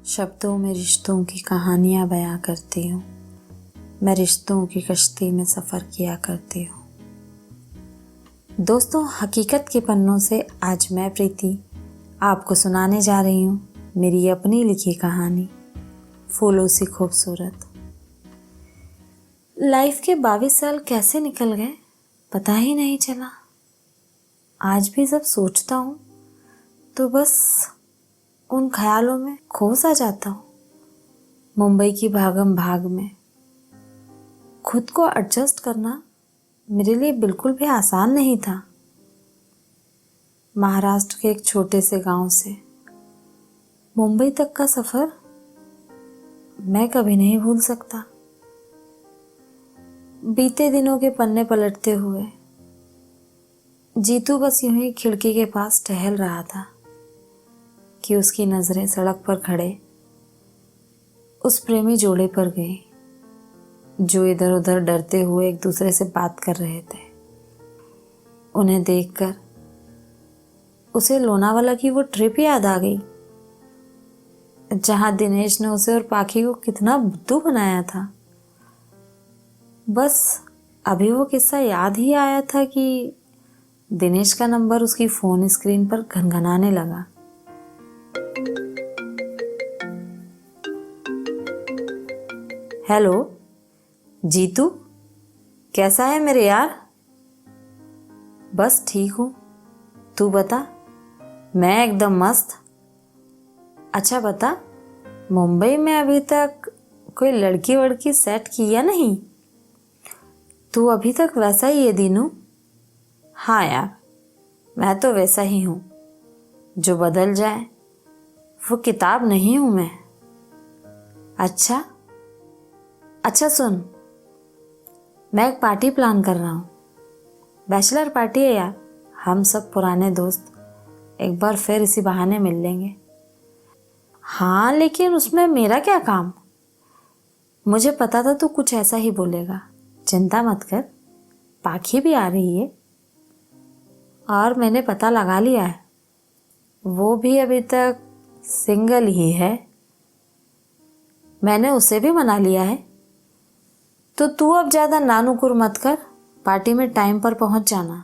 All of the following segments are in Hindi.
शब्दों में रिश्तों की कहानियाँ बयां करती हूँ। मैं रिश्तों की कश्ती में सफ़र किया करती हूँ। दोस्तों, हकीकत के पन्नों से आज मैं प्रीति आपको सुनाने जा रही हूँ मेरी अपनी लिखी कहानी, फूलों सी खूबसूरत। लाइफ के 22 साल कैसे निकल गए पता ही नहीं चला। आज भी जब सोचता हूँ तो बस उन ख्यालों में खो सा जाता हूँ। मुंबई की भागम भाग में खुद को एडजस्ट करना मेरे लिए बिल्कुल भी आसान नहीं था। महाराष्ट्र के एक छोटे से गांव से मुंबई तक का सफ़र मैं कभी नहीं भूल सकता। बीते दिनों के पन्ने पलटते हुए जीतू बस यूं ही खिड़की के पास टहल रहा था कि उसकी नज़रें सड़क पर खड़े उस प्रेमी जोड़े पर गई जो इधर उधर डरते हुए एक दूसरे से बात कर रहे थे। उन्हें देखकर उसे लोनावाला की वो ट्रिप याद आ गई जहां दिनेश ने उसे और पाखी को कितना बुद्धू बनाया था। बस अभी वो किस्सा याद ही आया था कि दिनेश का नंबर उसकी फ़ोन स्क्रीन पर घनघनाने लगा। हेलो जीतू, कैसा है मेरे यार? बस ठीक हूँ, तू बता। मैं एकदम मस्त। अच्छा बता, मुंबई में अभी तक कोई लड़की वड़की सेट की या नहीं? तू अभी तक वैसा ही है दीनू? हाँ यार, मैं तो वैसा ही हूँ। जो बदल जाए वो किताब नहीं हूँ मैं। अच्छा सुन, मैं एक पार्टी प्लान कर रहा हूँ। बैचलर पार्टी है यार। हम सब पुराने दोस्त एक बार फिर इसी बहाने मिल लेंगे। हाँ, लेकिन उसमें मेरा क्या काम? मुझे पता था तू कुछ ऐसा ही बोलेगा। चिंता मत कर, पाखी भी आ रही है और मैंने पता लगा लिया है, वो भी अभी तक सिंगल ही है। मैंने उसे भी मना लिया है। तो तू अब ज़्यादा नानुकुर मत कर, पार्टी में टाइम पर पहुंच जाना।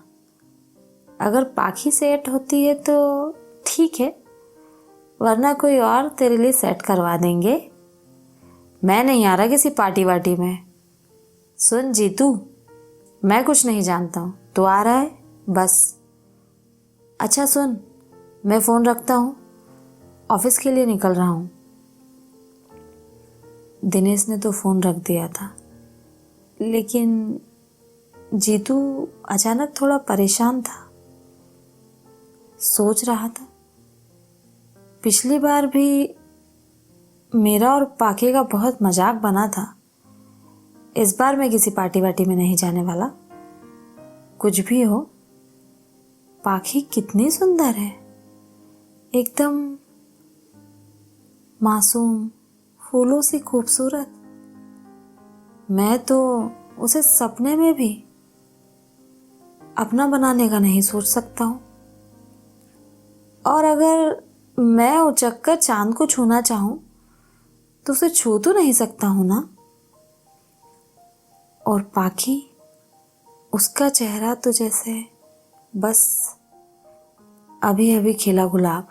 अगर पाखी सेट होती है तो ठीक है, वरना कोई और तेरे लिए सेट करवा देंगे। मैं नहीं आ रहा किसी पार्टी वार्टी में। सुन जीतू, मैं कुछ नहीं जानता हूँ, तू आ रहा है बस। अच्छा सुन, मैं फ़ोन रखता हूँ, ऑफिस के लिए निकल रहा हूँ। दिनेश ने तो फ़ोन रख दिया था, लेकिन जीतू अचानक थोड़ा परेशान था। सोच रहा था, पिछली बार भी मेरा और पाखे का बहुत मजाक बना था। इस बार मैं किसी पार्टी वार्टी में नहीं जाने वाला। कुछ भी हो, पाखी कितनी सुंदर है, एकदम मासूम, फूलों सी खूबसूरत। मैं तो उसे सपने में भी अपना बनाने का नहीं सोच सकता हूँ। और अगर मैं उचक्कर चांद को छूना चाहूँ तो उसे छू तो नहीं सकता हूँ ना। और पाखी, उसका चेहरा तो जैसे बस अभी अभी खिला गुलाब।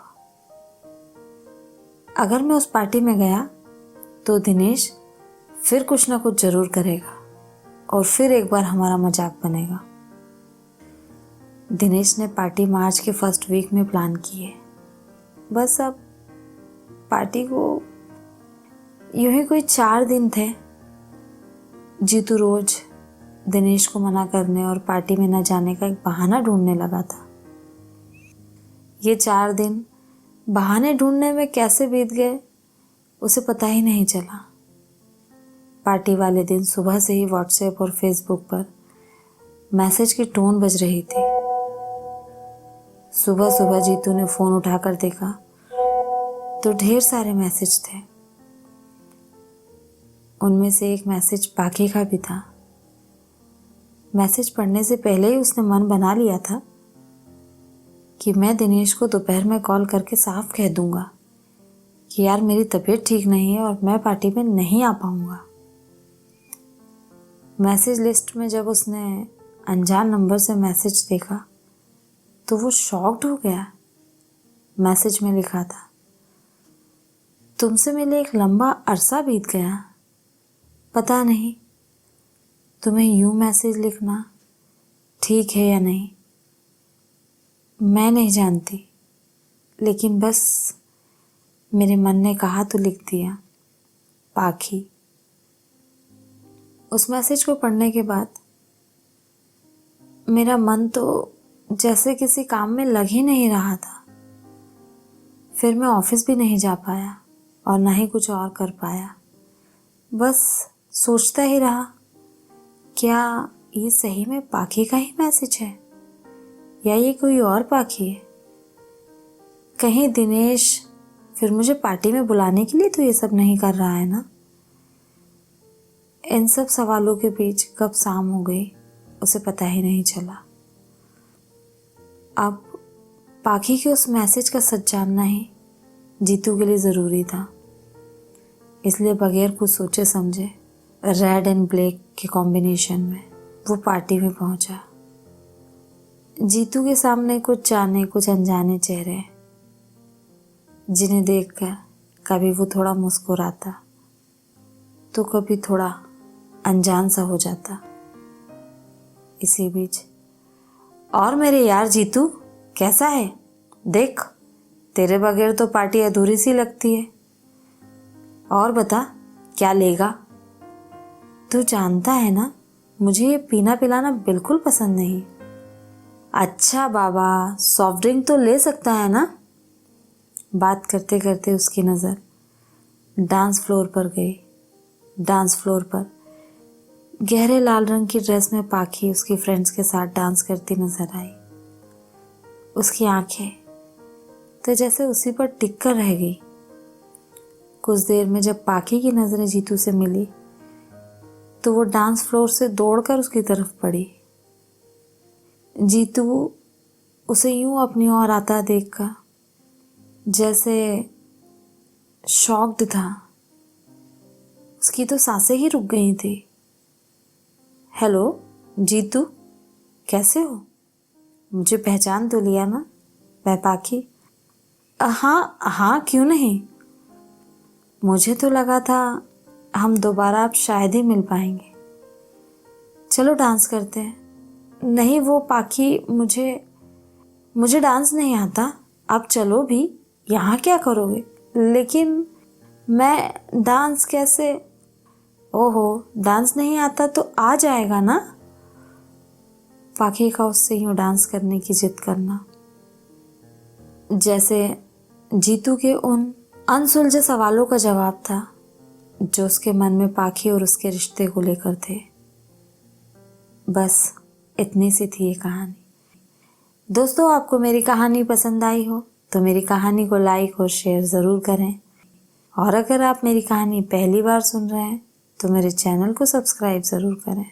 अगर मैं उस पार्टी में गया तो दिनेश फिर कुछ ना कुछ जरूर करेगा और फिर एक बार हमारा मजाक बनेगा। दिनेश ने पार्टी मार्च के फर्स्ट वीक में प्लान की है। बस अब पार्टी को यूं ही कोई 4 दिन थे। जीतू रोज दिनेश को मना करने और पार्टी में न जाने का एक बहाना ढूंढने लगा था। ये 4 दिन बहाने ढूंढने में कैसे बीत गए उसे पता ही नहीं चला। पार्टी वाले दिन सुबह से ही व्हाट्सएप और फेसबुक पर मैसेज की टोन बज रही थी। सुबह सुबह जीतू ने फ़ोन उठाकर देखा तो ढेर सारे मैसेज थे। उनमें से एक मैसेज पाखी का भी था। मैसेज पढ़ने से पहले ही उसने मन बना लिया था कि मैं दिनेश को दोपहर में कॉल करके साफ कह दूंगा कि यार मेरी तबीयत ठीक नहीं है और मैं पार्टी में नहीं आ पाऊँगा। मैसेज लिस्ट में जब उसने अनजान नंबर से मैसेज देखा तो वो शॉक्ड हो गया। मैसेज में लिखा था, तुमसे मिले एक लंबा अरसा बीत गया, पता नहीं तुम्हें यूं मैसेज लिखना ठीक है या नहीं, मैं नहीं जानती, लेकिन बस मेरे मन ने कहा तो लिख दिया, पाखी। उस मैसेज को पढ़ने के बाद मेरा मन तो जैसे किसी काम में लग ही नहीं रहा था। फिर मैं ऑफिस भी नहीं जा पाया और ना ही कुछ और कर पाया। बस सोचता ही रहा, क्या ये सही में पाखी का ही मैसेज है या ये कोई और पाखी है? कहीं दिनेश फिर मुझे पार्टी में बुलाने के लिए तो ये सब नहीं कर रहा है ना? इन सब सवालों के बीच कब शाम हो गई उसे पता ही नहीं चला। अब पाखी के उस मैसेज का सच जानना ही जीतू के लिए ज़रूरी था, इसलिए बगैर कुछ सोचे समझे रेड एंड ब्लैक के कॉम्बिनेशन में वो पार्टी में पहुंचा। जीतू के सामने कुछ जाने कुछ अनजाने चेहरे जिन्हें देखकर कभी वो थोड़ा मुस्कुराता तो कभी थोड़ा अनजान सा हो जाता। इसी बीच, और मेरे यार जीतू कैसा है? देख, तेरे बगैर तो पार्टी अधूरी सी लगती है। और बता, क्या लेगा? तू जानता है ना, मुझे ये पीना पिलाना बिल्कुल पसंद नहीं। अच्छा बाबा, सॉफ्ट ड्रिंक तो ले सकता है ना? बात करते करते उसकी नज़र डांस फ्लोर पर गई। डांस फ्लोर पर गहरे लाल रंग की ड्रेस में पाखी उसकी फ्रेंड्स के साथ डांस करती नजर आई। उसकी आंखें तो जैसे उसी पर टिक कर रह गई। कुछ देर में जब पाखी की नज़रें जीतू से मिली तो वो डांस फ्लोर से दौड़कर उसकी तरफ बढ़ी। जीतू उसे यूं अपनी ओर आता देखकर जैसे शॉक्ड था। उसकी तो सांसें ही रुक गई थी। हेलो जीतू, कैसे हो? मुझे पहचान तो लिया ना? मैं पाखी। हाँ हाँ, क्यों नहीं। मुझे तो लगा था हम दोबारा अब शायद ही मिल पाएंगे। चलो डांस करते हैं। नहीं वो पाखी, मुझे डांस नहीं आता। आप चलो भी, यहाँ क्या करोगे? लेकिन मैं डांस कैसे? ओहो, डांस नहीं आता तो आ जाएगा ना? पाखी का उससे यूं डांस करने की जिद करना जैसे जीतू के उन अनसुलझे सवालों का जवाब था जो उसके मन में पाखी और उसके रिश्ते को लेकर थे। बस इतनी सी थी ये कहानी। दोस्तों, आपको मेरी कहानी पसंद आई हो तो मेरी कहानी को लाइक और शेयर ज़रूर करें। और अगर आप मेरी कहानी पहली बार सुन रहे हैं तो मेरे चैनल को सब्सक्राइब ज़रूर करें।